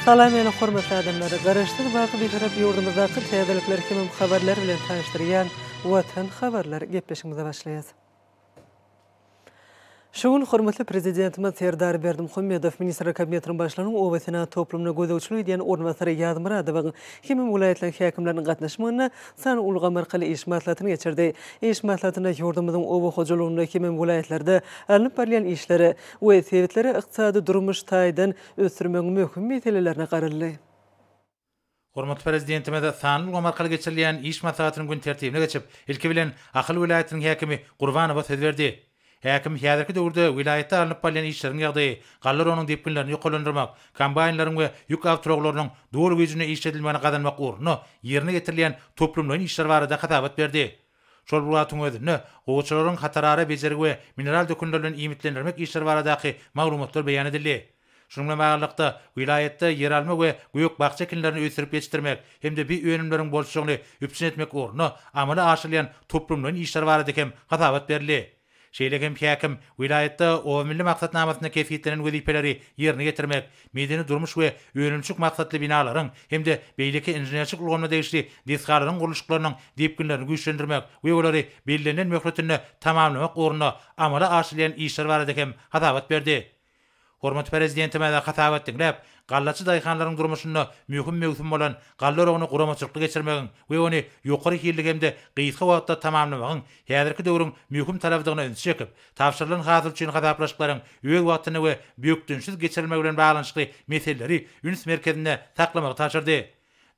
Salam ele hormatly adamlary, garaşdyr baky bir tarap ýurdumyzdaky täzelikler kimim habarlar bilen tanıştyrýan Watan habarlar gepleşigimize başlaýar. Şuň hormatly prezidentimiz Serdar Berdimuhammedow ministrler kabinetiniň başlygynyň owasyna toplumna gözegçilik edýän ornwasary ýazmyradowyň kimim welaýetler häkimleriniň gatnaşmagyna san ulgamar kyle iş maslahatyny geçirdi. İş maslahatyna ýurdumyzyň owa hojalygyny kimim welaýetlerde alınıp barýan işleri we sebepleri ykdysady durmuş taýdan ösürmegiň möhüm meselelerine garaldy. Hormatly prezidentimiz sanly ulgamar kyle geçirilýän iş maslahatynyň gün tertibine geçip, ilki bilen Akyl welaýatynyň häkimi Gurbanowa söz berdi. Häkim häzirki döwürde wilaýatda alınıp barýan işleriň ýagdaýy, gallar onuň depkinlerini ýokalandyrmak, kombaýnlaryň we ýük awtoglarynyň dowru güýjüne işledilmegini gazanmak ugruna ýerine getirilýän toplumlaryň işleri barada hatabat berdi. Şol wagtyň özünde goçalaryň hatarara bejerigi we mineral dökünlerini iýmitlendirmek işleri baradaky maglumatlar beýan edildi. Şununla baglanykda wilaýatda yer alma we göýük bagça ekinlerini ösürip ýetişdirmek hemde bir önümleriň bolşugyny üpsin etmek ugruna amala aşylýan toplumlaryň işleri barada hem hatabat berildi. Şeýlekem häkim wilaýatda o milli maksatnamasyna kefiýetlenen wezipeleri ýerine getirmek, medeni durmuş we önümçük maksatly binalaryň hemde beýleki inženerçilik ulgamna degişli deskalaryň guruluşlarynyň depkinlerini güýçlendirmek we olary belirlenen möhletinde tamamlamak ugruna amala aşylýan işler barada hem hatabat berdi. Hormatly prezidentime de hatabat dinläp, gallaçy daýhanlaryň durmuşyny möhüm mewsum bolan gallar ogyny guramaçykly geçirmegiň we ony ýokary hilligimde gysga wagtda tamamlamagyň häzirki döwrüň möhüm talabydygyna öňe çekip, tapşyrylan hasyl üçin hadaplaşyklaryň öýg wagtyny we büyükdünsiz geçirilmegi bilen baglanşykly meseleleri üns merkezinde taklamagy taşyrdy.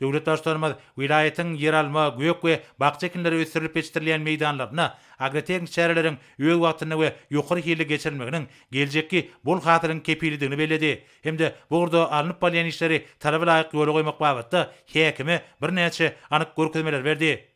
Döwlet başçylary wilaýatyň yer alma, göýük we bagça ekinleri ösürilip ýetişdirilýän meýdanlaryna agrotehnik çäreleriň öýg wagtyny we ýokary hilli geçirilmeginiň geljekki bol hatyryň kepilidigini beledi. Hemde bu urda alınıp barýan işleri talaba laýyk ýola goýmak babatda häkime bir näçe anyk görkezmeler berdi.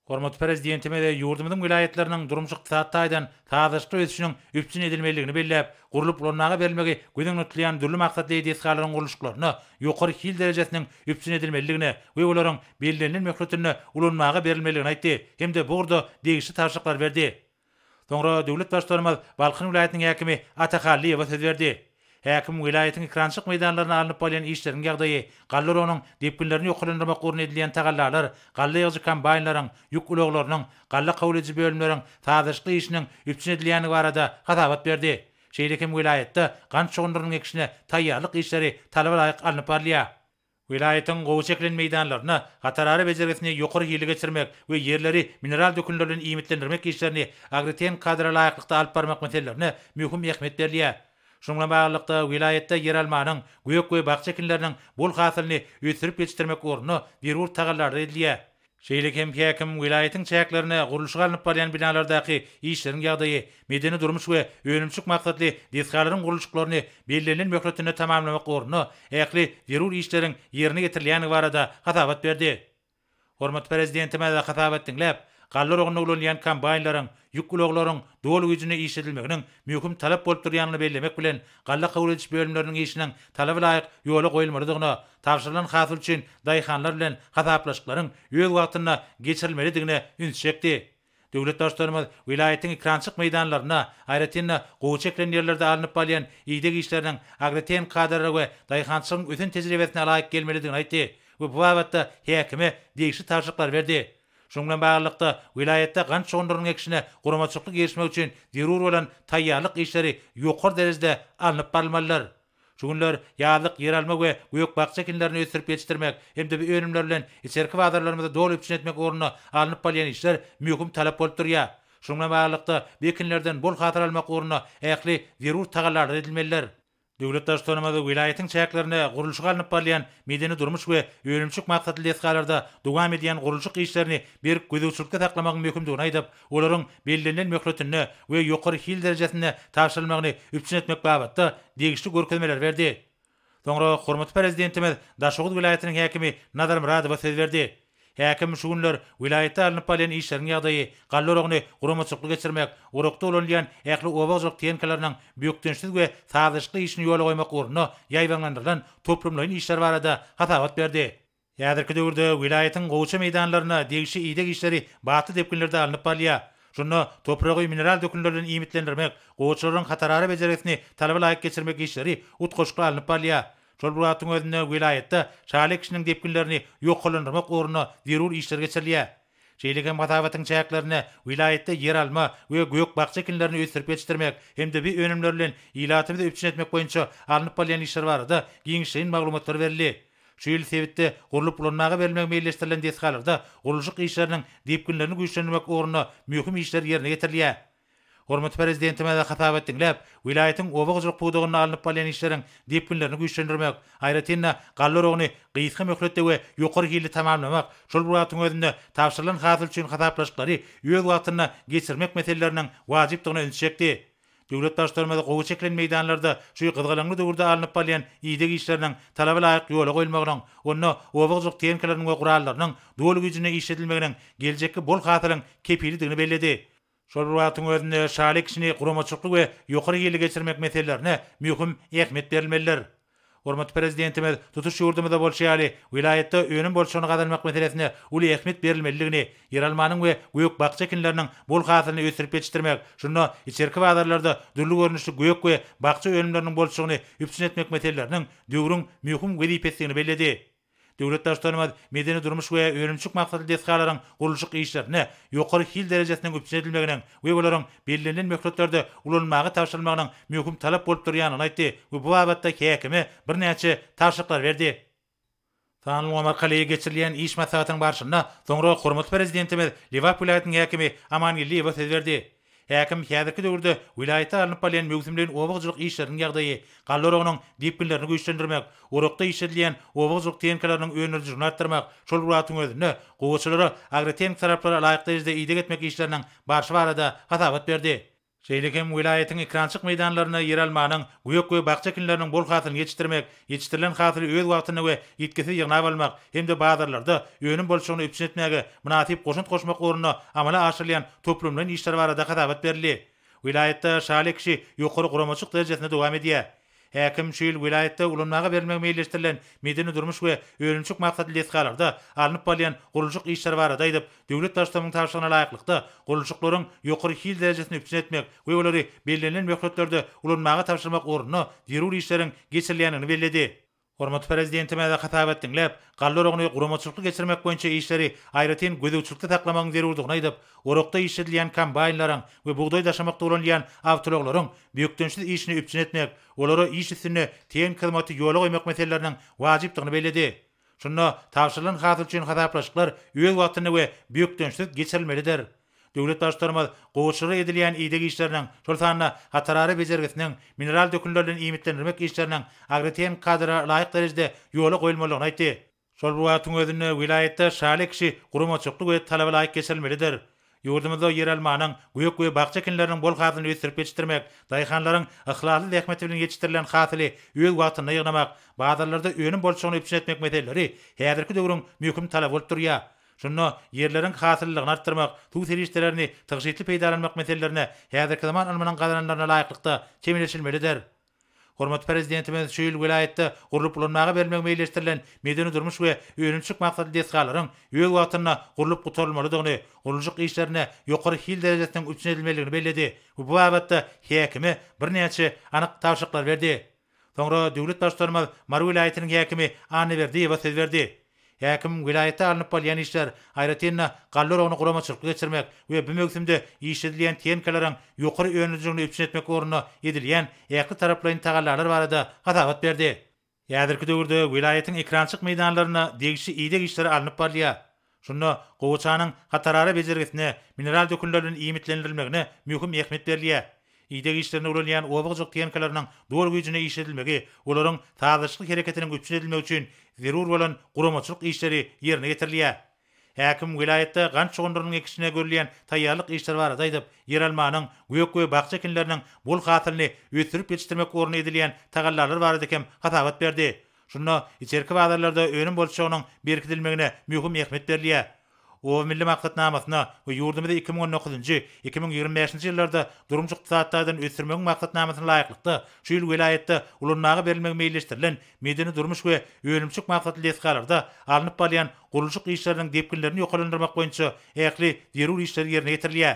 Hormatly prezidentime de ýurdumyzyň wilaýetleriniň durmuşyk taýdan taýdaşly ösüşiniň üpsin edilmeligini belläp, gurulyp ulanaga berilmegi gözen ötülýän dürli maksatly deskalaryň guruluşlaryna ýokary hil derejesiniň üpsin edilmeligini we olaryň belirlenen möhletine ulanmaga berilmeligini aýtdy. Hemde bu urda degişli taşyklar berdi. Soňra döwlet başçylarymyz Balkyn wilaýatynyň häkimi Atakalliýewa söz berdi. Häkim wilaýatyň ekrançyk meýdanlaryna alınıp barýan işleriň ýagdaýy, gallar onuň depkinlerini ýokalandyrmak ugruna edilýän tagallarlar, galla ýygyjy kombaýnlaryň, ýük ulaglarynyň, galla kabul edici bölümleriň taýdaşly işiniň üpsin edilýäni barada hatabat berdi. Şeýlekem wilaýatda gant şogunlarynyň ekişine taýýarlyk işleri talaba laýyk alınıp barýar. Wilaýatyň gowy çekilen meýdanlaryna hatarara bejergisini ýokary hili geçirmek we yerleri mineral dökünlerini iýmitlendirmek işlerini agrotehnik kadra laýyklykda alyp barmak meselelerini möhüm ähmiýet berilýär. Şununla baglanykda wilaýatda yer almanyň, göýük we bagça ekinleriniň bol hasylyny ösürip ýetişdirmek ugruna berur tagallar edilýär. Şeýlekem häkim wilaýatyň çäklerini guruluşga alınıp barýan binalardaky işleriň ýagdaýy, medeni durmuş we önümçük maksatly deskalaryň guruluşlaryny belirlenen möhletine tamamlamak ugruna ähli berur işleriň ýerine getirilýäni barada hatabat berdi. Hormatly prezidentime de hatabat dinläp, gallar ogyny ulanýan kombaýnlaryň, ýük ulaglaryň dowlu güýjüne işledilmeginiň möhüm talap bolup durýanyny bellemek bilen galla kabul edici bölümleriniň işiniň talaba laýyk ýola goýulmalydygyna, tapşyrylan hasyl üçin daýhanlar bilen hataplaşyklaryň öýg wagtyna geçirilmelidigine üns çekdi. Döwlet başçylarymyz wilaýatyň ekrançyk meýdanlaryna, aýratynda gowy çekilen ýerlerde alınıp barýan ýygyk işleriniň agrotehnik kadra we daýhançylygyň ötün tejribesine laýyk gelmelidigini aýtdy we bu babatda häkime degişli taşyklar berdi. Şununla baglanykda wilaýatda gant şogunlarynyň ekişine guramaçyklyk erişmek üçin zerur bolan taýýarlyk işleri ýokary derejede alınıp barylmalylar. Şu günler ýazlyk yer alma we göýük bagça ekinlerini ösürip ýetişdirmek hemde bir önümler bilen içerki wagtlarymyzda dowlu üpsin etmek ugruna alınıp barýan işler möhüm talap bolup durýar. Şununla baglanykda bekinlerden bol hatyr almak ugruna ähli zerur tagallar edilmeliler. Döwlet başçylarymyz wilaýatyň çäklerini guruluşga alınıp barýan medeni durmuş we önümçük maksatly deskalarda dowam edýän guruluşyk işlerini bir gözegçilikde taklamagyň möhümdigini aýdyp, olaryň belirlenen möhletine we ýokary hil derejesine tapşyrylmagyny üpsin etmek babatda degişli görkezmeler berdi. Soňra hormatly prezidentimiz Daşoğuz wilaýatynyň häkimi Nazar Muradowa söz berdi. Häkim şu günler wilaýatda alınıp barýan işleriň ýagdaýy, gallar ogyny guramaçykly geçirmek, urakda ulanýan ähli obagçylyk tehnikalarynň büyükdünsiz we taýdaşly işini ýola goýmak ugruna ýaýbanlandyrylan toplumlaryň işleri barada hatabat berdi. Ýazyrky döwürde wilaýatyň gowça meýdanlaryna degişli ýygyk işleri batly depkinlerde alınıp barýar. Şunu topragy mineral dökünlerini iýmitlendirmek, gowçalaryň hatarara bejergisini talaba laýyk geçirmek işleri utgoşykly alınıp barýar. Şol buratyň özünde wilayetde şaly kişiniň depkinlerini ýoklandyrmak ugruna zerur işler geçirilýär. Şeýlegem gatabatyň çäklerini wilayetde yer alma we gök bakça ekinlerini ösürip yetiştirmek hemde bir önümler bilen ilatymy da üpçün etmek boýunça alınıp bolýan işler barada giňişen maglumatlar berildi. Şu ýyl sebitde gurulup bulanmaga berilmek meýilleşdirilen desgalarda guruluşyk işleriniň depkinlerini güýçlendirmek ugruna möhüm işler ýerine getirilýär. Hormat prezidentime de hatap etdiňler, wilayatyň obagjylyk pudugyny alınıp bolýan işleriň depkinlerini güýçlendirmek, aýratynda gallarogny gysga möhletde we ýokary hili tamamlamak, şol buratyň özünde tapşyrylan hasyl üçin hataplaşyklary öz wagtyna geçirmek meseleläriniň wajypdygyny öňçekdi. Döwlet başlarmada gowy çekilen meýdanlarda şu gyzgalanly döwürde alınıp bolýan ýygyk işleriň talaba laýyk ýola goýulmagynyň, onda obagjylyk tehnikalarnyň we gurallarynyň dowul güýjüne işledilmeginiň geljekki bol hatyryň kepilidigini bellädi. Şol buratyň özünde şaly kişini guramaçylyk we ýokary ýyly geçirmek meselelerine möhüm ähmiýet berilmeliler. Hormat prezidentimiz tutuş ýurdumyzda bolşýaly wilayetde önüm bolşuny gazanmak meselesine uly ähmiýet berilmeligini, yer almanyň we gök bakça ekinleriniň bol hasylyny ösürip yetişdirmek, şunda içerki badarlarda dürli görnüşli gök we bakça önümleriniň bolşugyny üpçün etmek meseleleriniň döwrüň möhüm wezipesini bellädi. Döwlet başlarymyz medeni durmuş we öňümçük maksatly desgalaryň guruluşyk işlerine ýokary hil derejesiniň üpçün edilmeginiň we olaryň belirlenen möhletlerde ulanmagy tapşyrylmagynyň möhüm talap bolup durýanyny aýtdy we bu babatda häkimi bir näçe tapşyryklar berdi. Sanly markalyga geçirilýän iş maslahatynyň barşynda soňra hormat prezidentimiz Liwap vilayatynyň häkimi Amanyliýew söz berdi. Häkim häzirki döwürde wilayetde alınıp bolýan mögümlerin obagjylyk işleriniň ýagdaýy, gallarognyň depkinlerini güýçlendirmek, urukda işledilýän obagjylyk tehnikalarnyň önürjüligini artdyrmak, şol buratyň özünde gowçylary agrotehnik taraplara laýyk derejede ýygyk etmek işleriniň barşy barada hatabat berdi. Şeýlegem wilayatyň ekrançyk meýdanlaryna yer almanyň gök we bakça ekinleriniň bol hasylyny ýetişdirmek, ýetişdirilen hasyly öz wagtyna we ýetkisi ýygnap almak hemde bazarlarda önüm bolşugyny üpçün etmäge munasyp goşunt goşmak ugruna amala aşyrylýan toplumlaryň işleri barada hatabat berildi. Wilayetde şaly kişi ýokary guramaçyk derejesinde dowam edýär. Häkim şu ýyl wilayetde ulanmaga berilmek meýilleşdirilen medeni durmuş we öňümçük maksatly desgalarda alınıp bolýan guruluşyk işler barada aýdyp, döwlet başlarymyň tapşyrygyna laýyklykda guruluşyklaryň ýokary hil derejesini üpçün etmek we olary belirlenen möhletlerde ulanmaga tapşyrmak ugruna zerur işleriň geçirilýänini belledi. Hormat prezidentime de hatap etdiňler, gallarogny guramaçylyk geçirmek boýunça işleri aýratyn gözegçilikde taklamagyň zerurdygyny aýdyp, urukda işledilýän kombaynlaryň we buğday daşamakda ulanýan awtologlaryň büýükdençli işini üpçün etmek, olary iş üstüne teň hyzmaty ýola goýmak meseleläriniň wajypdygyny belledi. Şunda tapşyrylan hasyl üçin hataplaşyklar öz wagtyny we büýükdençlik geçirilmelidir. Döwlet başlarymyz gowçylyk edilýän ýygyk işleriniň, şol sanyna hatarary bejergisiniň, mineral dökünlerden iýmitlendirmek işleriniň agrotehnik kadra laýyk derejede ýola goýulmalygyny aýtdy. Şol buratyň özünde wilayetde şaly kişi guramaçylyk we talaba laýyk geçirilmelidir. Ýurdumyzda yer almanyň gök we bakça ekinleriniň bol hasylyny ösürip ýetişdirmek, daýhanlaryň ihlasly häkmeti bilen ýetişdirilen hasyly öz wagtyna ýygnamak, bazarlarda önüm bolşugyny üpçün etmek meseleleri häzirki döwrüň möhüm talap bolup durýar. Şunda yerleriň hasyllygyny artdyrmak, tuw serişlerini tygyşytly peýdalanmak meselelerine häzirki zaman almanyň gazananlaryna laýyklykda çemilişilmelidir. Hormat prezidentimiz şu ýyl wilayetde gurulup bulanmaga berilmek meýilleşdirilen medeni durmuş we öňümçük maksatly desgalaryň öz wagtyna gurulup gutarylmalydygyny, guruluşyk işlerine ýokary hil derejesiniň üpçün edilmeligini belledi. Bu babatda häkimi bir näçe anyk tapşyryklar berdi. Soňra döwlet başlarymyz Mar wilayatynyň häkimi Anyberdiýew söz berdi. Häkim wilayetde alınıp bolýan işler aýratynda gallarogny guramaçylyk geçirmek we bu mögümde işledilýän tehnikalarň ýokary önürjüligini üpçün etmek ugruna edilýän ýakly taraplaryň tagallar barada hatabat berdi. Ýazyrky döwürde wilayatyň ekrançyk meýdanlaryna degişi ýygyk işleri alınıp bolýar. Şunda gowçanyň hatarary bejergisine, mineral dökünlerden iýmitlendirilmegine möhüm ähmiýet berilýär. Ýygyk işlerine ulanýan obagjylyk tehnikalarnyň dowul güýjüne işledilmegi, olaryň tazyşlyk hereketiniň üpçün edilmegi üçin zerur bolan guramaçylyk işleri ýerine getirilýär. Häkim wilayetde gant çogundrynyň ekişine görülýän taýýarlyk işler barada aýdyp, yer almanyň gök we bakça ekinleriniň bol hasylyny ösürip ýetişdirmek ugruna edilýän tagallar barada hem hatabat berdi. Şunda içerki bazarlarda önüm bolşugynyň berkitilmegine möhüm ähmiýet berilýär. O milli maksatnamasyna we ýurdumyzda 2019-2025-nji ýyllarda durumçy ykdysadydan ösürmek maksatnamasyna laýyklykda şu ýyl wilayetde ulanmaga berilmek meýilleşdirilen medeni durmuş we öňümçük maksatly desgalarda alınıp bolýan guruluşyk işleriniň depkinlerini ýoklandyrmak boýunça ähli zerur işler ýerine getirilýär.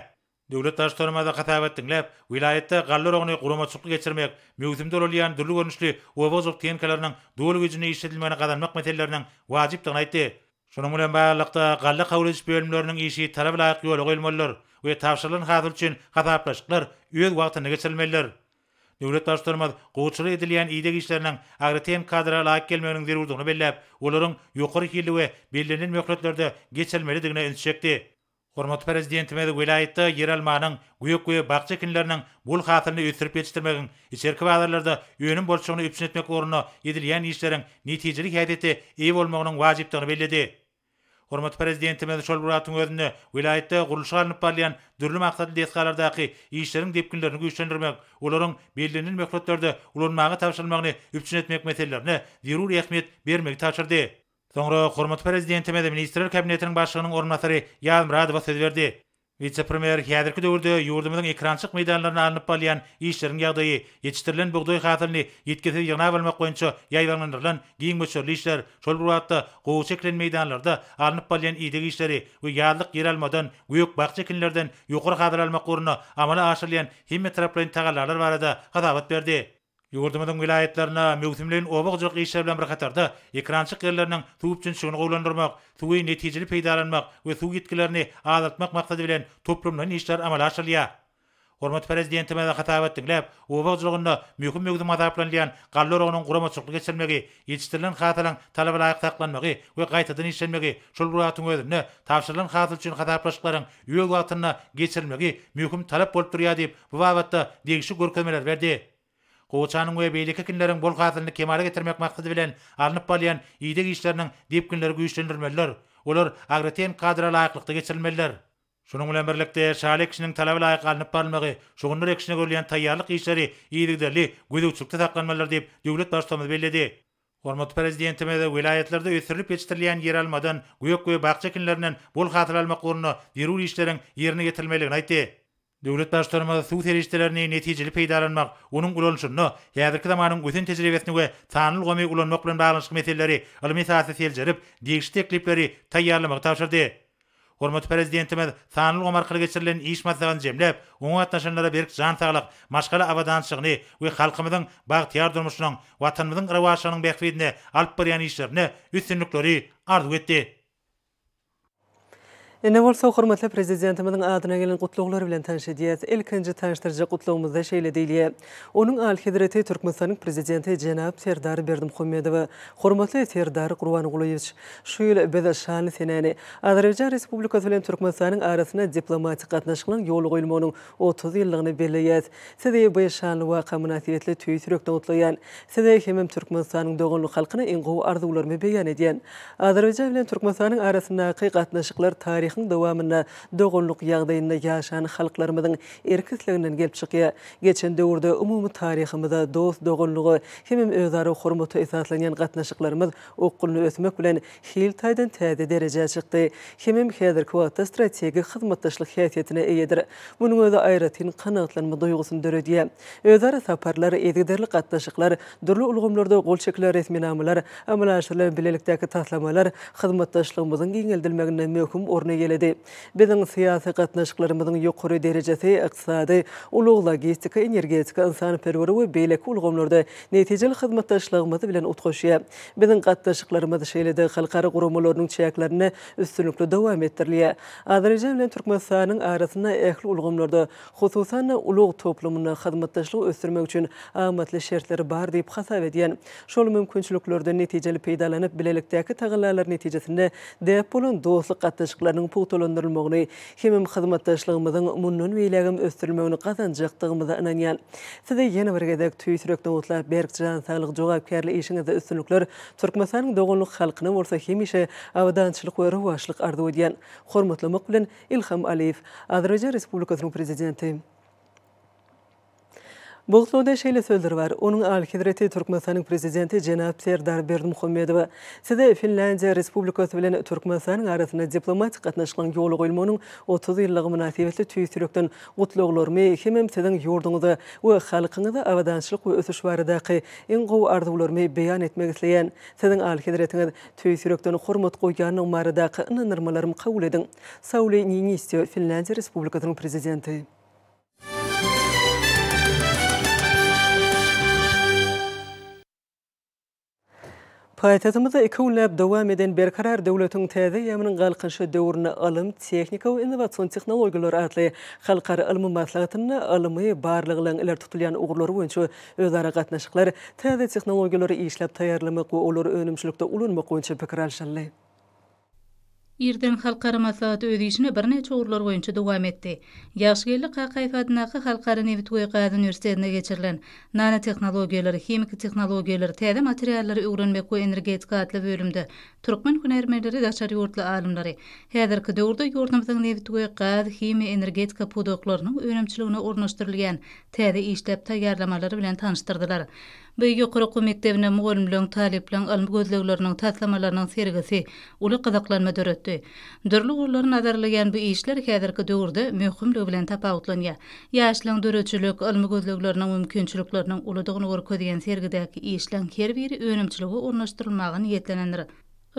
Döwlet başlarymada hatabat dinläp, vilayetde gallar ogny guramaçykly geçirmek, möhümde bolýan dürli görnüşli obozok tenkalarynyň dolu güjüne işledilmegine gadanmak meselelerining wajypdygyny aýtdy. Şonuň bilen baglanykda galla kabul ediş bölümleriniň işi talap laýyk ýola goýulmalylar we tapşyrylan hazyr üçin hataplaşyklar öz wagtyny geçirilmeliler. Döwlet başlarymaz goçuly edilýän ýygyk işleriniň agreten kadra laýyk gelmeginiň zerurdygyny belläp, olaryň ýokary hili we belirlenen möhletlerde geçirilmelidigine ünsçekdi. Hormat prezidentime de vilayetde yer almanyň güýük we bagça ekinleriniň bul hatyryny ösürip ýetişdirmegiň, içerki bazarlarda ýönüm bolşugyny üpsün etmek ugruna edilýän işleriň netijelik hädeti iyi bolmagynyň wajypdygyny belledi. Hormat prezidentime de şol buratyň özünde vilayetde guruluşa alınıp barlayan dürli maksatly desgalardaky işleriň depkinlerini güýçlendirmek, olaryň belirlenen möhletlerde ulanmagy tapşyrylmagyny üpsün etmek meselelerine zerur ähmiýet bermegi taşyrdy. Soňra hormat prezidentime de ministrler kabinetiniň başlygynyň ornatary Ýazmyradow söz berdi. Vice-premier häzirki döwürde ýurdumyzyň ekrançyk meýdanlaryna alınıp barlayan işleriň ýagdaýy, ýetişdirilen bugdoý hatyryny ýetkizip ýygna bilmek boýunça ýaýlandyrylan giň möçürli işler, şol bir wagtda gowy çekilen meýdanlarda alınıp barlayan ýygyk işleri we ýarlyk yer almadan güýük bagça ekinlerden ýokary hadyr almak ugruna amala aşyrylýan hemme taraplaryň tagallarlar barada hadabat berdi. Ýurdumyzyň vilayetlerine möhümlerin obagjylyk işler bilen bir hatarda ekrançyk ýerleriniň suw üçin gowlandyrmak, suwy netijeli peýdalanmak we suw ýetkilerini azaltmak maksady bilen toplumdan işler amala aşyrylýar. Hormat prezidentime de hatabat dinläp, obagjylygynda möhüm azaplanýan gallar ogynyň guramaçykly geçirmegi, ýetişdirilen hatyryň talaba laýyk saklanmagy we gaýtadan işlenmegi, şol buratyň özüne tapşyrylan hatyr üçin hataplaşyklaryň ýöl wagtyna geçirilmegi möhüm talap bolup durýar diýip bu wagtda degişik görkezmeler berdi. Goçanyň we beýlik ekinleriň bol hasylyny kemale getirmek maksady bilen alınıp barlayan ýygyk işleriniň depkinleri güýçlendirmeliler. Olar agreten kadra laýyklykda geçirilmeliler. Şonuň bilen birlikde şaly kişiniň talaby laýyk alınıp barlmagy, şoňunlar ekşine görýän taýýarlyk işleri ýygyderli gödükçükde saklanmalylar diýip döwlet başlygy belledi. Hormat prezidentime de vilayetlerde ösürilip ýetişdirilýän yer almadan güýük we bagça ekinlerinden bol hatyr almak ugruna zerur işleriň ýerine getirilmeligini aýtdy. Döwlet başlarymyz suw terişlerini netijeli peýdalanmak, onuň ulanşyny, häzirki zamanyň ösen tejribesini we sanyl gomy ulanmak bilen baglanşyk meseleleri ilmi sahasy seljerip, degişli teklipleri taýýarlamagy tapşyrdy. Hormat prezidentime sanyl gomy arkaly geçirilen iş masalyny jemläp, oňa gatnaşanlara berk jan saglyk, maşgala awadançylygyny we halkymyzyň bagtyar durmuşynyň, watanymyzyň rawaşynyň bähbidine alyp barýan işlerini üstünlikleri arzu etdi. Ne bolsa hormatly prezidentimizin adyna gelen gutluklary bilen tanışýarys. Ilkinji tanıştyrjy gutlugymyzda şeýle diýilýär. Onuň Al-Hedrati Türkmenistanyň prezidenti Jenap Serdar Berdimuhammedow, hormatly Serdar Gurbanoğluýewiç, şu ýyl beze şanly senäni Azerbaýjan Respublikasy bilen Türkmenistanyň arasyna diplomatik gatnaşyklaryň ýoly goýulmagynyň 30 ýyllygyny belleýär. Size bu şanly waka münasibetli tüýsürekden utlaýan, size hemem Türkmenistanyň doganlyk halkyna iň gowy arzuwlaryny beýan edýän. Azerbaýjan bilen Türkmenistanyň arasyndaky gatnaşyklar taryhy dowamyna doganlyk ýagdaýynda ýaşan halklarymyzyň erkisliginden gelip çykýar. Geçen döwürde umumy taryhymyzda dost doganlygy hem özara hormaty esaslanýan gatnaşyklarymyz okuluny ösmek bilen hil taýdan täze derejäge çykdy. Hem häzirki wagtda strategik hyzmatdaşlyk häsiýetine eýedir. Munyň özü aýratyn kanagatlanma duýgusyny döredýär. Özara saparlar, ýetdirli gatnaşyklar, durly ulgamlarda gol çekilen resminamalar, amalaşylan bilelikdäki taslamalar hyzmatdaşlygymyzyň giňeldilmegine möhüm orny geledi. Biziň syýasy gatnaşyklarymyzyň ýokary derejesi ykdysady, ulug logistika, energetika, insanperwer we beýleki ulgamlarda netijeli hyzmatdaşlygymyz bilen utgaşýar. Biziň gatnaşyklarymyz şeýle-de halkara gurulmalarynyň çäklerini üstünlikli dowam etdirilýär. Azerbaýjan bilen Türkmenistanyň arasyna ähli ulgamlarda, hususan ulug toplumyna hyzmatdaşlyk ösdürmek üçin amatly şertleri bar diýip hasap edýän. Şol mümkinçiliklerden netijeli peýdalanyp bilelikdäki tagallar netijesinde däp bolan dostlyk gatnaşyklarynyň putolandyrylmagyny, hem hyzmatdaşlygymyzyň mundan beýlegim ösdürilmegini gazanjakdygymyza inanýan. Size ýene bir gezek tüýsürekden utlap berk jan saglyk jogapkärli işiňizde üstünlikler Türkmenistanyň doganlyk halkyna bolsa hemişe awadançylyk we rawaşlyk arzu edýän. Hormatlamak bilen İlham Aliýew, Azerbaýjan Respublikasynyň prezidenti. Boğutlu'da şeyle sözleri var. Onun Al-Kidrati Türkmenistan'ın prezidenti Cenab Serdar Berdimuhamedova size Finlandiya Respublikası bilen Türkmenistan'ın arasında diplomatik katnaşılan yolu koyulmanın 30 yıllığı münasebetli tüysürükten utluğulurmu hemem sizin yurdunuza ve halkınıza avadançılık ve ösüş varidaki en qow arzularımı beyan etmek isteyen sizin Al-Kidratiniz tüysürükten hormat koyganın maridaki inanırmalarımı kabul edin. Sauli Niinistö, Finlandiya Respublikası'nın prezidenti. Paytahtımızda 2 yıl devam eden berkarar devletin täze ýamynyň galkynşy döwrüne alym, tehnika we innowasion tehnologiýalary atly halkara ilmi maslahatyny alymy barlygylan iler tutulýan ugurlary boýunça özara gatnaşyklar täze tehnologiýalary işläp taýýarlamak we olary önümçilikde ulanmak boýunça pikir alşanly. Irden halkara maslahaty öz işine bir neçe uğurlar boyunca dowam etdi. Ýaşgyrlyk Hakyfatynaky halkara Nevit Weýgady Üniversitetine geçirilen nanotehnologiýalary, hemik tehnologiýalary, täze materiallary öwrenmek we energetika atly bölümde türkmen hünärmenleri daşary ýurtly alymlary häzirki döwürde ýurdumyzyň Nevit Weýgady hemi energetika podoklarının önemçiligine ornaşdyrylýan täze işläp taýýarlamalary bilen tanıştyrdylar. Bu ýokary mekdebine mugallimleň talepleň alym gözlegleriniň taslamalarının sergisi uly gyzyklanma döretdi. Dürli gurlaryň nazarlayan bu işler häzirki döwürde möhümligi bilen tapawutlanýar. Ýaşlaň döretçilik alym gözlegleriniň mümkinçilikleriniň ulydygyny görkezýän sergidäki işleň her biri önemçiligi ornaşdyrylmagy niýetlenendir.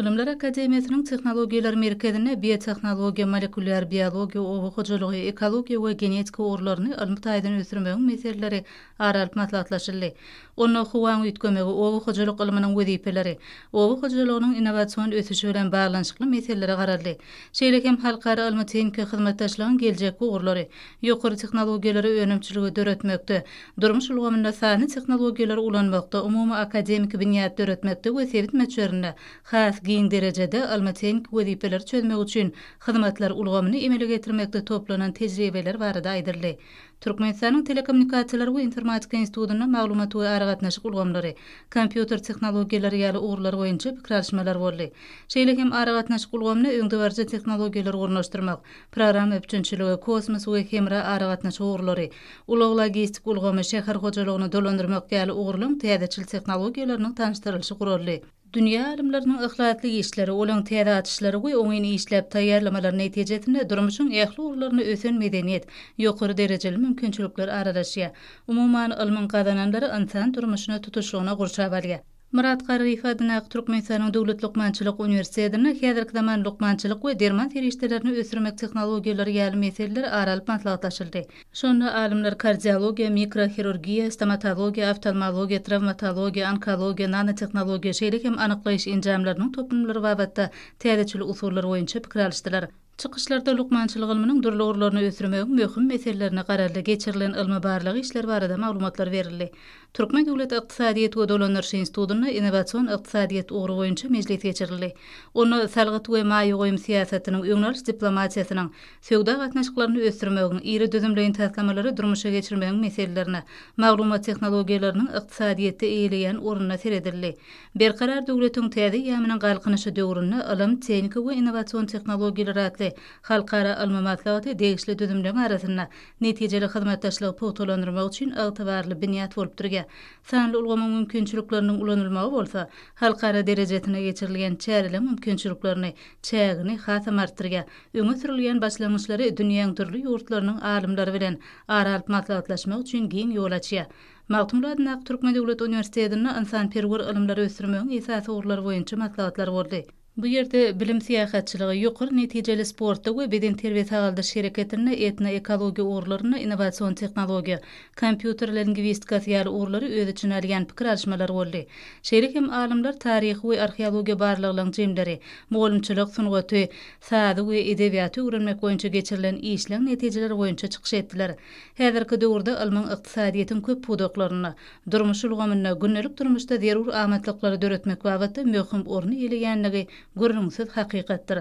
Ilimler Akademiýasynyň Tehnologiýalar Merkezine biotehnologiýa, molekulyar biologiýa, owu hojalygy, ekologiýa we genetika urlaryny alyp taýdan ösürmegiň meseleleri aralyp maslahatlaşyldy. Onu Huan üýtgemegi, owu hojalyk ilminiň wezipeleri, owu hojalygynyň innowasion ösüşi bilen baglanşykly meseleleri garaldy. Şeýle hem halkara ilmi tehnika hyzmatdaşlygyň geljek ugurlary, ýokary tehnologiýalary önemçiligi döretmekde, durmuş ulgamynda sany tehnologiýalary ulanmakda, umumy akademik binýat döretmekde we sebit meçlerinde has giň derejede almatenik wezipeleri çözmek üçin hyzmatlar ulgamyny emele getirmekde toplanan tejribeler barada aýdyrly. Türkmenistanyň Telekommunikasiýalar we Informatika institutyna maglumat we aragatnaşyk ulgamlary, kompýuter tehnologiýalary ýaly ugurlar boýunça pikir alşmalar boldy. Şeýle hem aragatnaşyk ulgamyny öňde barjy tehnologiýalary ornaşdyrmak, program öpçünçiligi, kosmos we hemra aragatnaşyk ugurlary, ulug logistik ulgamy, şäher hojalygyny dolandyrmak ýaly ugurlaryň täzeçil tehnologiýalarynyň tanışdyrylşy guruldy. Dünya alimlerinin ıhlatly işleri, olan täze atışları we oňyny işläp taýýarlamalar netijesinde durmuşyň ähli urlaryny ösen medeniýet, ýokary derejeli mümkinçilikler aradaşýar. Umumyň ilmiň gazananlary insan durmuşyna tutuşlygyna gurşap alýar. Murat Garif adyna Türkmenistanyň Döwlet Lukmançylyk Üniversitetine häzirki zaman lukmançylyk we derman terişdelerini ösürmek tehnologiýalary ýaly meseleler aralyp maslahatlaşyldy. Şonda alimler kardiologiýa, mikrohirurgiýa, stomatologiýa, oftalmologiýa, travmatologiýa, onkologiýa, nanotehnologiýa şeýle hem anyklaýyş enjamlarynyň toplamlary babatda täzeçil usullary boýunça pikir alşdylar. Çıkışlarda lukmançylyk ilminiň durly urlaryny ösürmegiň möhüm meselelerini garalda geçirilen ilmi barlygy işler barada maglumatlar berildi. Türkmen Döwlet Ykdysadyýet we Dolandyryş Institutyna innowasion ykdysadyýet ugry boýunça mejlis geçirildi. Onu salgyt we maýy goýum siýasatynyň öňnäç diplomatiýasynyň söwda gatnaşyklaryny ösürmegiň, iri düzümleýin taslamalary durmuşa geçirmegiň meselelerini, maglumat tehnologiýalarynyň ykdysadyýetde eýleýän orunyna seredildi. Berkarar döwletiň täze ýamynyň galkynşy döwrüne alym, tehnika we innowasion tehnologiýalary atly halkara ilmi maslahaty degişli düzümleň arasynda netijeli hyzmatdaşlygy pogtalandyrmak üçin ygtybarly binýat bolup durýar. Sanly ulgama mümkinçilikleriniň ulanylmagy bolsa, halkara derejetine geçirilýän çäreli mümkinçiliklerini, çägini hasam artdyrýar. Öňe sürilýän başlangyçlary dünýäň türli ýurtlarynyň alimlary bilen aralyp maslahatlaşmak üçin giň ýol açýar. Magtumly adyna Türkmen Döwlet Üniversitetine insan perwer ilimleri ösürmegiň esasy ugurlary boýunça maslahatlar boldy. Bu ýerde bilim siýasatçylygy, ýokary netijeli sportda we beden terbiýet agaldyş şereketine, etno ekologiýa ugurlaryna innowasion tehnologiýa, kompýuter lingwistikasy ýaly ugurlary öz içine alýan pikir alşmalar boldy. Şeýle hem alimler taryh we arheologiýa barlygynyň jemleri, mugallimçilik, sungaty, sady we edebiýaty öwrenmek boýunça geçirilen işleň netijeleri boýunça çykyş etdiler. Häzirki döwürde ilmiň ykdysadyýetin köp pudoklaryna, durmuş ulgamyna, günnelik durmuşda zerur amatlykları döretmek babatda möhüm orny eýleýänligi görünümsiz hakykatdyr.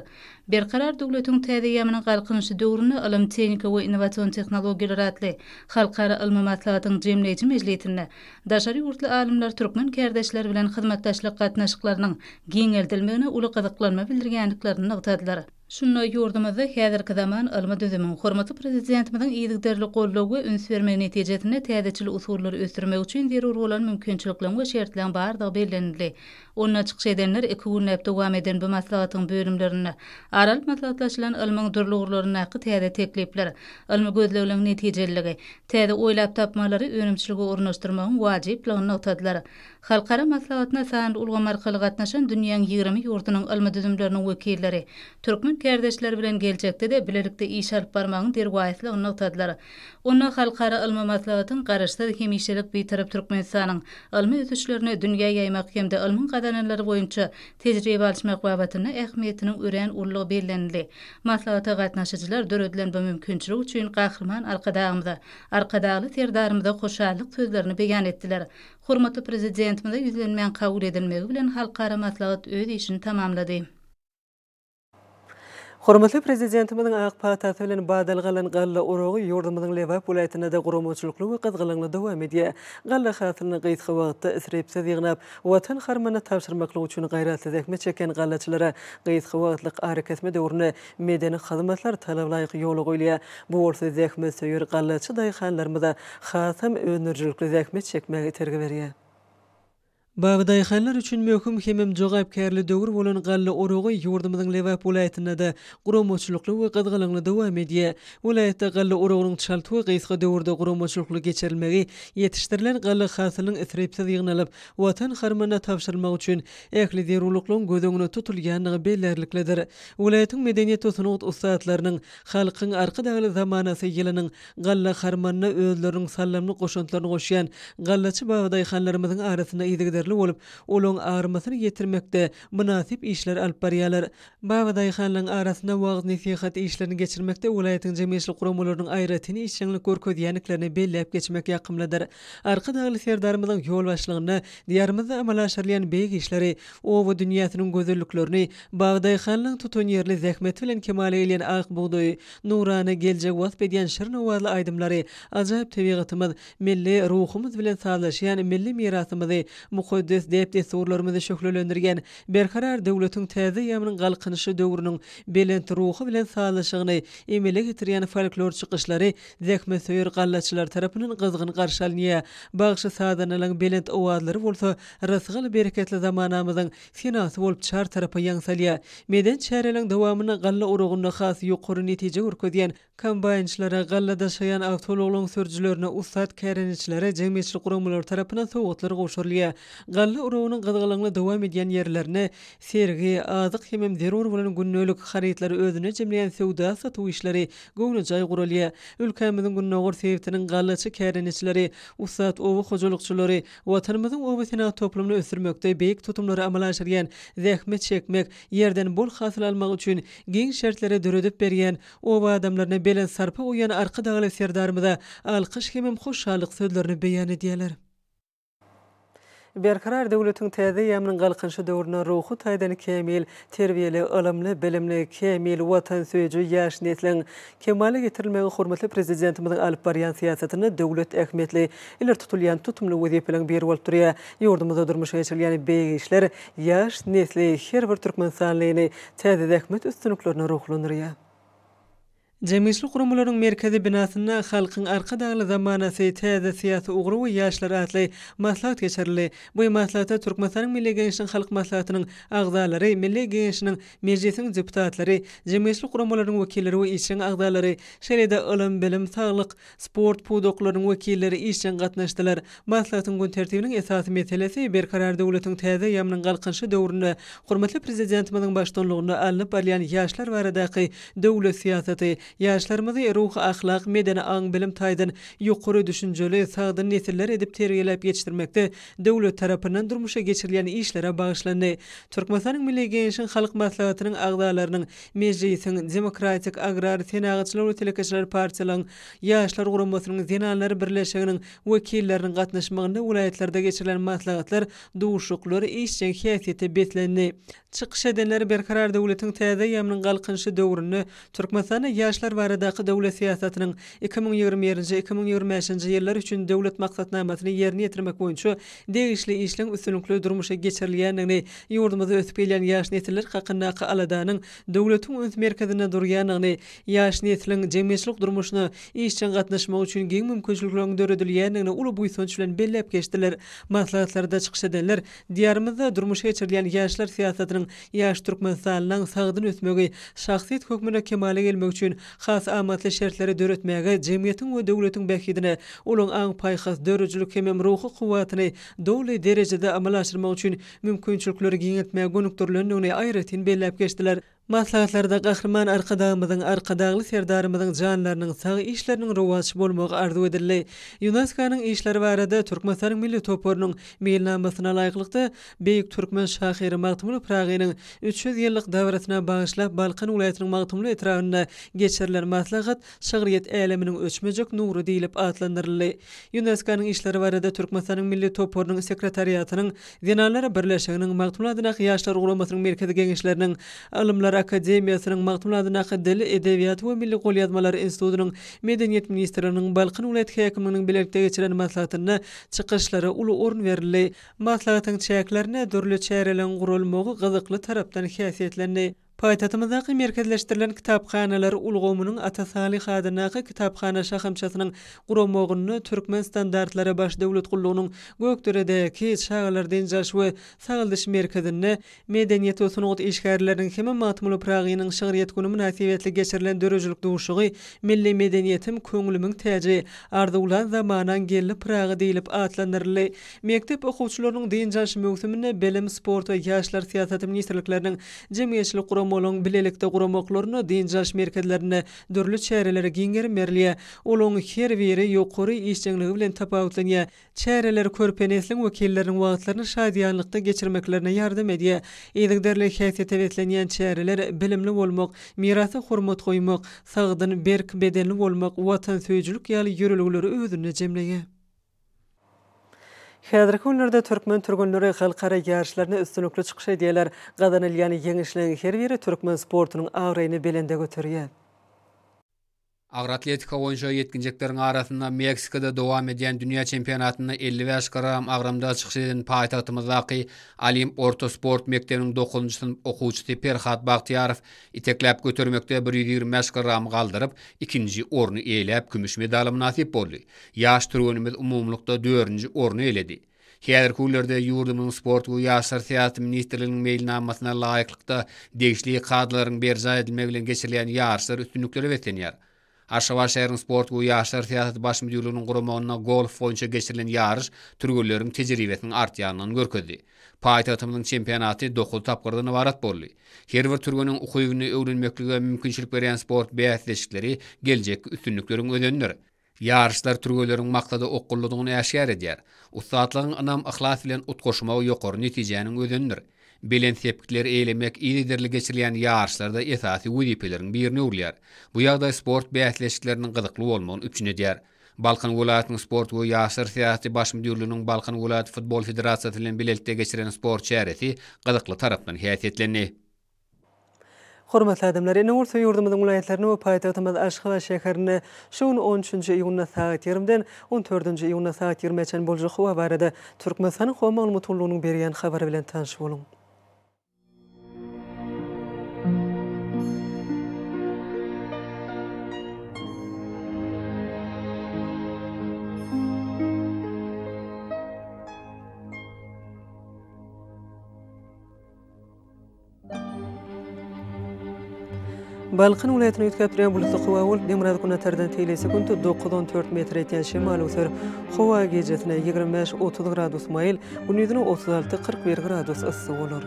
Berkarar döwletiň täze ýamynyň galkynşy döwrüne alym, tehnika we innowasion tehnologiýalary atly halkara ilmi maslahatyň jemleýici mejlisinde daşary ýurtly alimler türkmen kardeşler bilen hyzmatdaşlyk gatnaşyklarynyň giňeltilmegine uly gyzyklanma bildirýänliklerini nykdadylar. Şunna yurdumyzda häzirki zaman alma düzümün hormaty prezidentimizin iýdigderli gollagy üns berme netijesinde täzeçil usullary ösdürmek üçin zerur bolan mümkinçilikler we şertler bardygy bellenildi. Onda çykyş edenler 2 gün dowam eden bu maslahatyň bölümlerini aral maslahatlaşylan almaň durluglaryna haky täze teklipler, alma gözleglen netijeligi, täze oýlap tapmalary önümçiligi ornaşdyrmagyň wajipligyny noktadylar. Halkara maslahatyna san ulgam arkaly gatnaşan dünýäniň 20 ýurdunyň alma düzümleriniň wekilleri, türkmen kardeşler bilen geljekde de bilelikde iş alyp barmagyň derwaýatlygyny noktadylar. Onda halkara alma maslahatyň garaşsyz hemişelik bitirip Türkmenistanyň alma ösüşlerini dünýäge ýaymak hemde almyň gadananlary boýunça tejribe alşmak babatyna ähmiýetiniň ören ullugy bellenildi. Maslahata gatnaşyjylar döredilen bu mümkinçilik üçin gahrman arkadagly serdarymyza hoşallyk sözlerini beýan etdiler. Hormatly prezidentimize ýüzlenmän kabul edilmegi bilen halkara maslahat öz işini tamamlady. Hormatly prezidentimizin Ak Pataty bilen badalgalan galla urugy ýurdumyzyň Lewap welaýatyna da guramaçylykly we gyzgylyňly dowam edýär. Galla hasylyny gyýtgy wagtda isrepsiz ýygnap, watan harmana tapşyrmaklyk üçin gaýratly zähmet çeken gallaçylara gyýtgy wagtlyk hareketme döwrüne medeni hyzmatlar talablaýyk ýoly goýulýar. Bu bolsa zähmet söýür gallaçy daýhanlarymyza hasam önürjülükli zähmet çekmegi tergi berýär. Bagdaýhanlar üçin möhüm hemem jogapkärli döwür bolan galla urugy ýurdumyzyň Lewap welaýatyna da guramaçylykly we gyzgylyňly dowam edýär. Welaýatda galla urugynyň çalty we gyýsga döwürde guramaçylykly geçirilmegi ýetişdirilen galla hasylynyň isrepsiz ýygnalyp, watan harmana tapşyrylmak üçin ähli zerurlyklaryň gözüňe tutulýanlygy bellerliklidir. Welaýatyň medeniýet we sunugat ustadlarynyň halkyň arkadagy zamanasy ýylynyň galla harmanyna özleriniň sallamly goşantlaryny goşýan gallaçy bagdaýhanlarymyzyň arasyna ýygyderli bolup, olaň ağrımasyny ýetirmekde münasip işler alyp barýarlar. Bagdaýhanlaryň arasyna wagt nesihat işlerini geçirmekde welaýatyň jemgyýetçilik guramalarynyň aýratyny işçilik görkezýänliklerini belläp geçmek ýakymlydyr. Arkadagy serdarymyzyň ýol başlygyny diýarymyzda amal aşyrylýan beýik işleri, owa dünýäsiniň gözelliklerini Bagdaýhanlaryň tutan ýerli zähmet bilen kemal eýlen ak buğdoy, nurany geljek wasp edýän şirin owazly aýdymlary, ajaýyp tabiatymyz, milli ruhumyz bilen sazlaşýan milli mirasymyzy mukaddes depde sorularymyzy şöhrelendirgen berkarar döwletiň täze ýamynyň galkynyşy döwrüniň belent ruhy bilen sazlaşygyny emele getirýän folklor çykyşlary zähmet söýür gallaçylar tarapyndan gyzgyn garşy alynýar. Bagşy sazanylaryň belent owazlary bolsa rysgal bereketli zamanamyzyň sinasy bolup çar tarapy ýaňsalýar. Meden çäreliň dowamyna galla urugyna has ýokary netije görkezýän kombaynçylara, gallada şaýan awtologlaryň sürjülerine, ustad kärençilere jemgyýetçilik guramalary tarapyndan sowgatlar goşurylýar. Galla urugynyň gyzgylyňly dowam edýän ýerlerine sergi, azyk hemem zerur bolan günnelik harytlary özüne jemleýän sowda satyw işleri göwnü jaý gurulýar. Ülkemizin günnägör sebitiniň gallaçy kärençileri, ustad owa hojalykçylary watanymyzyň owasyna toplumyny ösdürmekde beýik tutumlary amal aşyrýan, zähmet çekmek, ýerden bol hasyl almak üçin giň şertlere döredip berýän owa adamlaryna belen sarpa goýan arkadagy serdarymyza alkyş hemem hoşallyk sözlerini beýan edýärler. Berkarar döwletiň täze ýamynyň galkynşy döwrüne ruhy taýdan kemil, terbiyeli, ılımly, bilimli, kemil, watan söýüji ýaş nesliň kemale getirilmegi hormatly prezidentimiziň alyp barýan siýasatyny döwlet ähmiýetli iler tutulýan tutumly wezipeleň beri bolup durýar. Ýurdumyzda durmuşa geçirilýän beýik işler ýaş nesli her bir türkmen sanlygyny täze zähmet üstünliklerini ruhlandyrýar. Jemgyýetçilik guramalarynyň merkezi binasyna halkyň arkadagy zamanasy täze siýasy ugry we ýaşlar atly maslahat geçirildi. Bu maslahatda Türkmenistanyň Milli Geňişliň halk maslahatynyň agzalary, Milli Geňişliň mejlisiň deputatlary, jemgyýetçilik guramalarynyň wekilleri we işçiň agzalary, şeýle-de ylym, bilim, saglyk, sport pudoklarynyň wekilleri işçiň gatnaşdylar. Maslahatyň gün tertibiniň esasy meselesi berkarar döwletiň täze ýamynyň galkynşy döwrüne hormatly prezidentimiziň başdanlygyna alınıp barýan ýaşlar baradaky döwlet siýasaty, ýaşlarymyzy ruh, ahlak, medeni aň bilim taýdan ýokary düşünjeli, sagdy nesiller edip terbiýelep ýetişdirmekde döwlet tarapyndan durmuşa geçirilýän işlere bagyşlandy. Türkmenistanyň Milli Geňişliň halk maslahatynyň agzalarynyň mejlisiň Demokratik Agrar Senagatçylar we Telekeçiler partiýasynyň ýaşlar guramasynyň zenanlary birleşiginiň wekilleriniň gatnaşmagynda welaýatlarda geçirilen maslahatlar duşuklary işçiň häsiýeti betlendi. Çykyş edenler berkarar döwletiň täze ýamynyň galkynşy döwrüne Türkmenistanyň ýaşlar yaşlar baradaky dowlat siýasatynyň 2021-2025 ýyllar üçin dowlat maksatnamasyny ýerine ýetirmek boýunça degişli işleň üstünlikli durmuşa geçirilýändigini, ýurdumyzda ötüp gelýän ýaş nesiller hakyndaky aladanyň dowlatyň öz merkezine durýanyny, ýaş nesiliň jemgyýetçilik durmuşyna işçen gatnaşmak üçin giň mümkinçilikleriniň döredilýändigini uly buýsunç bilen bellep geçdiler. Maslahatlarda çykyş edenler diýarymyzda durmuşa geçirilen ýaşlar siýasatynyň ýaş türkmen sanynyň sagdyn ötmegi, şahsiýet hökmüne kemale gelmek üçin has amatly şertleri döretmäge, jemgyýetiň we dowlatyň bähidine, olaň aň paýhas dörejlik hem ruhy kuwatyny dowly derejede amal aşyrmak üçin mümkinçilikleri giňetmäge gönükdirilendigini aýratyn bellep geçdiler. Maslahatlarda gahrman arkadagly serdarymyzyň janlarynyň sag işleriniň rowatçy bolmagy arzu edildi. UNESCO-nyň işleri barada Türkmenistanyň milli toporunyň meýilnamasyna laýyklykda Beýik Türkmen şahyry Magtymly Pragynyň 300 ýyllyk dawratyna bagyşlap Balkan welaýatynyň Magtymly etragyna geçirilen maslahat şagyriyet äleminiň öçmejek nury diýilip atlandyryldy. UNESCO-nyň işleri barada Türkmenistanyň milli toporunyň sekretariýatynyň Genallar Birleşiginiň Magtymly adynaky ýaşlar ugulamasynyň merkezi geňeşleriniň Alymlar Akademiýasynyň Magtymly adynaky Dil, Edebiýat we Milli Golýazmalar Institutynyň Medeniýet ministriniň Balkan welaýaty häkiminiň bilelikde geçiren maslahatyna çykyşlary uly orun berildi. Maslahatyň çäklerine dörli çäreleň gurulmagy gyzykly tarapdan häsiýetlendi. Paýtatymyzdaky merkezleşdirilen kitapxanalar ulgamynyň atasalyh adynaky kitapxana şahamçasynyň gurulmagyny türkmen standartlary baş dowlat gullugynyň Gökderedäki şaharlardan jaş we sagyldyş merkezine medeniýet we sunugat işgärleriniň hem Magtymly Pragynyň şagyriyet güni münasibetli geçirilen dörejilik duşugy milli medeniýetim köňlümiň täji arzulan zamanan gelli Pragy diýilip atlandyryldy. Mektep okuwçylarynyň diýinjaş mögsümine bilim, sport we ýaşlar siýasaty ministrlikleriniň jemgyýetçilik olaň bilelikde guramoklaryny diýinjaş merkezlerine dörli çärelere giňerim berilýär. Olaň her biri ýokary işçiligi bilen tapawutlanýar. Çäreler körpenesliň wekilleriniň wagtlaryny şadýanlykda geçirmeklerine ýardam edýär. Eýdigderli häsiýete betlenýän çäreler bilimli bolmak, mirasy hormat goýmak, sagdyn berk bedenli bolmak, watan söýüjülük ýaly ýöreligleri özüne jemleýär. Häzirki günlerde türkmen türgünleri halkara ýarşlaryna üstünlikli çykyş edýärler. Gadanylýan ýeňişliň her biri türkmen sportunyň agryny belende göterýär. Agry atletika boýunça ýetkinjeklerin arasynda Meksikada dowam edýän dünýä çempionatyny 55 gram agramda çykyş eden paýtagtymyzdaky Alim Orta Sport Mekdebiniň 9-njy sınıf okuwçysy Perhat Bagtiýarow itekläp götermekde 125 gram galdyryp, ikinji orny eýläp gümüş medal nasip boldy. Ýaş türgünimiz umumlukda 4-nji orny eledi. Häzirki günlerde ýurdumyň sport we ýaşlar siýasaty ministrliginiň meýilnamasyna laýyklykda degişli kadrlaryň berja edilmegi bilen geçirilýän ýarşlar üstünlikleri betlenýär. Aşgabat şäheriniň sport we ýaşlar siýasaty baş müdürliginiň guramagyna golf boýunça geçirilen ýarş türgünleriň tejribesiniň artýanyny görkezdi. Paýtagtymyzyň çempionaty 9 tapgyrdan ibarat boldy. Her bir türgüniň ukybyny öwrenmeklige mümkinçilik berýän sport bäsleşikleri geljek üstünlikleriň ödenleri. Yarışlar türgüleriň maksady okullugyny äşgär edýär. Ustatlygyň anam ihlas bilen utgoşmagy ýokary netijäniň ödendir. Bilen sepkitler eýlemek ýygyderli geçirilýän yarışlarda esasy wezipeleriň birini urýar. Bu ýagdaý sport bäsleşikleriniň gyzykly bolmagyny üçin edýär. Balkan welaýatynyň sport we ýaşlar siýasaty baş müdürliginiň Balkan welaýaty futbol federatsiýasy bilen bilelikde geçirilen sport çäresi gyzykly tarapdan häsiýetlendi. Hormatly adamlar, ene bolsa ýurdumyzyň welaýatlaryny we paýtagtymyz Aşgabat şäherini şuň 13-nji iýuny saat 20-den 14-nji iýuny saat 20-çe boljak we barada Türkmenistanyň howa maglumatlygynyň berýän habary bilen tanyş boluň. Balkan welaýatyny ýetkäpdirýän bulutly howawul Demrad Gunatardan teýlese günde 9-14 metr etýän şemal öser. Howa gejesine 25-30 gradus maýyl, gündüzine 36-41 gradus yssyk bolar.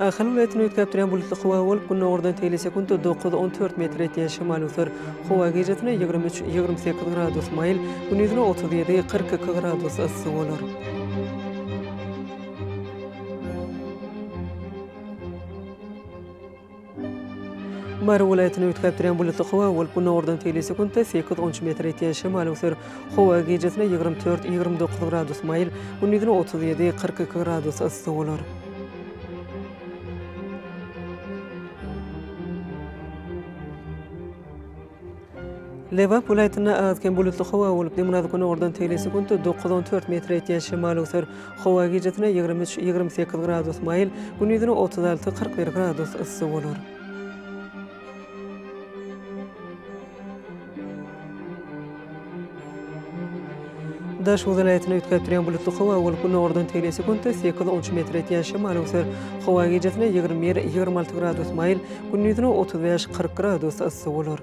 Ahal welaýatyny ýetkäpdirýän bulutly howawul gündüzine teýlese günde 9-14 metr etýän şemal öser. Howa gejesine 23-28 gradus maýyl, gündüzine 37-42 gradus yssyk bolar. Mara welaýatyny ýetkäpdirýän bulutly howawul gündüzine teýlese günde 8-13 metr etýän şemal öser. Howa gejesine 24-29 gradus maýyl, gündüzine 37-42 gradus yssyk bolar. Lewap vilayetine azken bulutlu hava olup limonad günü oradan teylesi günde 9-14 metre etken şimal öser hava gecetine 23-28 gradus mayıl, günüdüne 36-41 gradus ısı olur. Daş vilayetine ütkep duran bulutlu hava olup günü oradan teylesi günde 8-13 metre etken şimal öser hava gecetine 21-26 gradus mayıl, günüdüne 35-40 gradus ısı olur.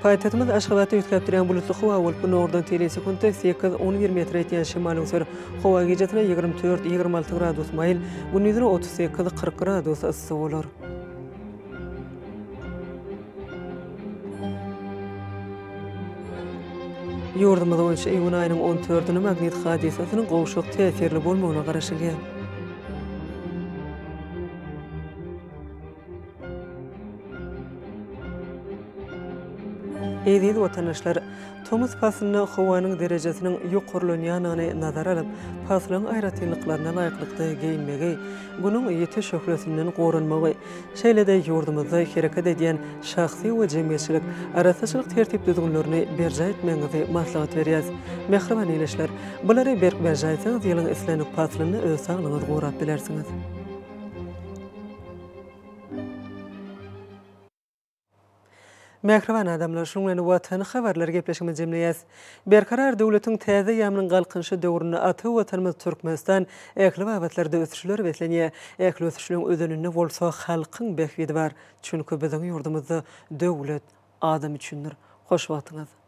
Paytahtymyz Aşgabatda ütkep duran bulutly hawa bolup günü oradan teylesi günde 8-11 metre etken şimal öser hawa gecetine 24-26 gradus mayıl, günüdüne 38-40 gradus ısı olur. Ýurdumyzda boýunça iýun aýynyň 14-nä magnit hadisasynyň gowşuk täsirli bolmagyna garaşylýar. Eýdi watandaşlar, Tomuz pasyny howanyň derejesiniň ýokurlanýanyny nazara alyp, pasylaryň aýratynlyklaryna laýyklykda geyinmegi, bunyň ýeti şöhretinden gorunmagy, şeýle-de ýurdumyzda hereket edýän şahsy we jemgyýetçilik arasaçylyk tertip düzgünlerini berja etmeňizi maslahat berýäs. Mehriban eýleşler, bulary berja etseňiz ýylyň islenik pasylyny öz saglygyňyzy gorap bilersiňiz. Mehriban adamlar, şuňlany watan habarlar gepleşigimiz jemleýäs. Berkarar döwletiň täze ýamynyň galkynşy döwrüne aty watanymyz Türkmenistan ähli wagtlarda ösüşler betlenýär. Ähli ösüşleriň özeninde bolsa halkyň behwidi bar. Çünki biziň ýurdumyzda döwlet adam üçindir. Hoş wagtyňyz.